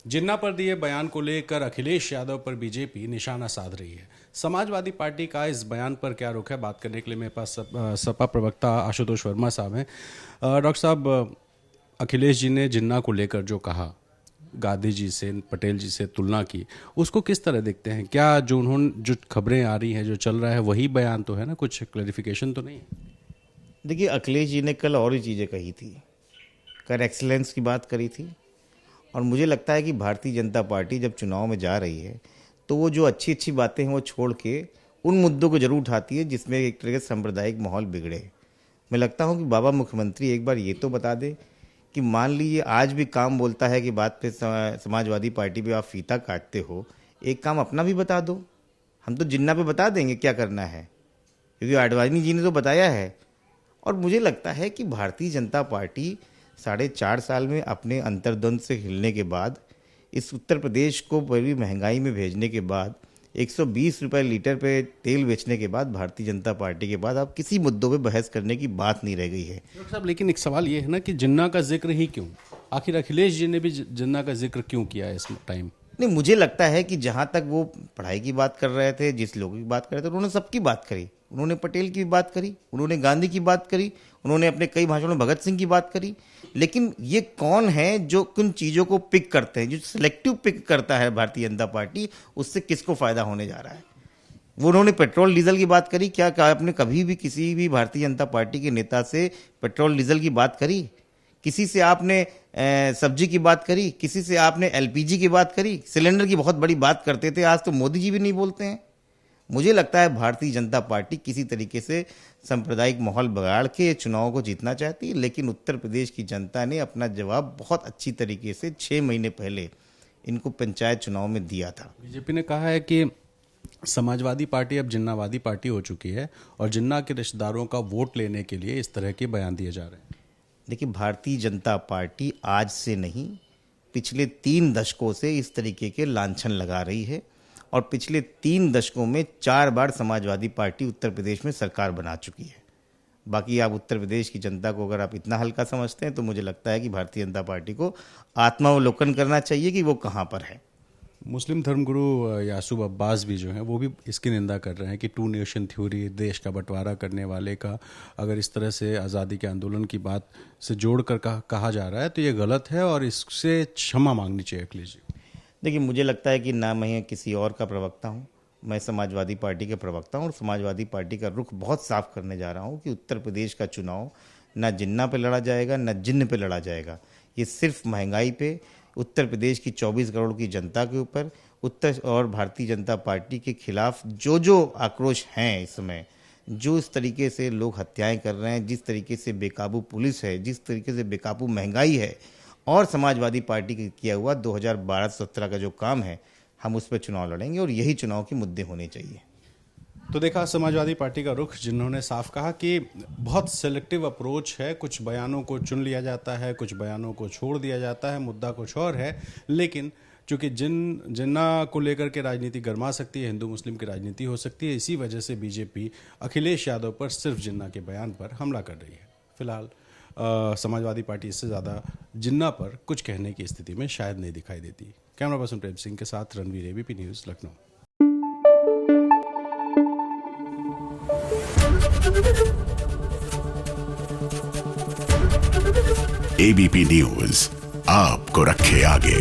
जिन्ना पर दिए बयान को लेकर अखिलेश यादव पर बीजेपी निशाना साध रही है। समाजवादी पार्टी का इस बयान पर क्या रुख है, बात करने के लिए मेरे पास सपा प्रवक्ता आशुतोष वर्मा साहब हैं। डॉक्टर साहब, अखिलेश जी ने जिन्ना को लेकर जो कहा, गांधी जी से, पटेल जी से तुलना की, उसको किस तरह देखते हैं? क्या जो खबरें आ रही हैं, जो चल रहा है, वही बयान तो है ना? कुछ क्लैरिफिकेशन तो नहीं है? देखिए, अखिलेश जी ने कल और ही चीज़ें कही थी। कल एक्सीलेंस की बात करी थी, और मुझे लगता है कि भारतीय जनता पार्टी जब चुनाव में जा रही है तो वो जो अच्छी अच्छी बातें हैं वो छोड़ के उन मुद्दों को जरूर उठाती है जिसमें एक तरह का सांप्रदायिक माहौल बिगड़े। मैं लगता हूँ कि बाबा मुख्यमंत्री एक बार ये तो बता दे कि मान लीजिए आज भी काम बोलता है कि बात पे समाजवादी पार्टी पे आप फीता काटते हो, एक काम अपना भी बता दो। हम तो जिन्ना पे बता देंगे क्या करना है, क्योंकि आडवाणी जी ने तो बताया है। और मुझे लगता है कि भारतीय जनता पार्टी 4.5 साल में अपने अंतर्द्वंद से हिलने के बाद, इस उत्तर प्रदेश को बड़ी महंगाई में भेजने के बाद, 120 रुपये लीटर पे तेल बेचने के बाद, भारतीय जनता पार्टी के बाद अब किसी मुद्दों पे बहस करने की बात नहीं रह गई है। डॉक्टर साहब, लेकिन एक सवाल ये है ना कि जिन्ना का जिक्र ही क्यों? आखिर अखिलेश जी ने भी जिन्ना का जिक्र क्यों किया इस टाइम? नहीं, मुझे लगता है कि जहाँ तक वो पढ़ाई की बात कर रहे थे, जिस लोगों की बात कर रहे थे, उन्होंने सबकी बात करी। उन्होंने पटेल की बात करी, उन्होंने गांधी की बात करी, उन्होंने अपने कई भाषणों में भगत सिंह की बात करी। लेकिन ये कौन है जो किन चीज़ों को पिक करते हैं, जो सिलेक्टिव पिक करता है भारतीय जनता पार्टी, उससे किसको फायदा होने जा रहा है? वो उन्होंने पेट्रोल डीजल की बात करी। क्या आपने कभी भी किसी भी भारतीय जनता पार्टी के नेता से पेट्रोल डीजल की बात करी? किसी से आपने सब्जी की बात करी? किसी से आपने एलपीजी की बात करी? सिलेंडर की बहुत बड़ी बात करते थे, आज तो मोदी जी भी नहीं बोलते हैं। मुझे लगता है भारतीय जनता पार्टी किसी तरीके से सांप्रदायिक माहौल बिगाड़ के चुनाव को जीतना चाहती है, लेकिन उत्तर प्रदेश की जनता ने अपना जवाब बहुत अच्छी तरीके से 6 महीने पहले इनको पंचायत चुनाव में दिया था। बीजेपी ने कहा है कि समाजवादी पार्टी अब जिन्नावादी पार्टी हो चुकी है और जिन्ना के रिश्तेदारों का वोट लेने के लिए इस तरह के बयान दिए जा रहे हैं। देखिए, भारतीय जनता पार्टी आज से नहीं, पिछले 3 दशकों से इस तरीके के लांछन लगा रही है, और पिछले 3 दशकों में 4 बार समाजवादी पार्टी उत्तर प्रदेश में सरकार बना चुकी है। बाकी आप उत्तर प्रदेश की जनता को अगर आप इतना हल्का समझते हैं तो मुझे लगता है कि भारतीय जनता पार्टी को आत्मावलोकन करना चाहिए कि वो कहाँ पर है। मुस्लिम धर्मगुरु यासूब अब्बास भी जो हैं वो भी इसकी निंदा कर रहे हैं कि 2 नेशन थ्योरी, देश का बंटवारा करने वाले का अगर इस तरह से आज़ादी के आंदोलन की बात से जोड़कर कहा जा रहा है तो ये गलत है और इससे क्षमा मांगनी चाहिए अखिलेश जी। देखिए, मुझे लगता है कि ना मैं किसी और का प्रवक्ता हूँ, मैं समाजवादी पार्टी के प्रवक्ता हूँ, और समाजवादी पार्टी का रुख बहुत साफ करने जा रहा हूँ कि उत्तर प्रदेश का चुनाव ना जिन्ना पे लड़ा जाएगा, ना जिन्न पे लड़ा जाएगा। ये सिर्फ महंगाई पे, उत्तर प्रदेश की 24 करोड़ की जनता के ऊपर, उत्तर और भारतीय जनता पार्टी के खिलाफ जो जो आक्रोश हैं इस समय, जो इस तरीके से लोग हत्याएं कर रहे हैं, जिस तरीके से बेकाबू पुलिस है, जिस तरीके से बेकाबू महंगाई है, और समाजवादी पार्टी का किया हुआ 2012-17 का जो काम है, हम उस पर चुनाव लड़ेंगे और यही चुनाव के मुद्दे होने चाहिए। तो देखा समाजवादी पार्टी का रुख, जिन्होंने साफ कहा कि बहुत सेलेक्टिव अप्रोच है, कुछ बयानों को चुन लिया जाता है, कुछ बयानों को छोड़ दिया जाता है, मुद्दा कुछ और है। लेकिन चूंकि जिन्ना को लेकर के राजनीति गर्मा सकती है, हिंदू मुस्लिम की राजनीति हो सकती है, इसी वजह से बीजेपी अखिलेश यादव पर सिर्फ जिन्ना के बयान पर हमला कर रही है। फिलहाल समाजवादी पार्टी इससे ज़्यादा जिन्ना पर कुछ कहने की स्थिति में शायद नहीं दिखाई देती। कैमरा पर्सन प्रेम सिंह के साथ Ranveer, ABP news, Lucknow. ABP news आपको रखे आगे।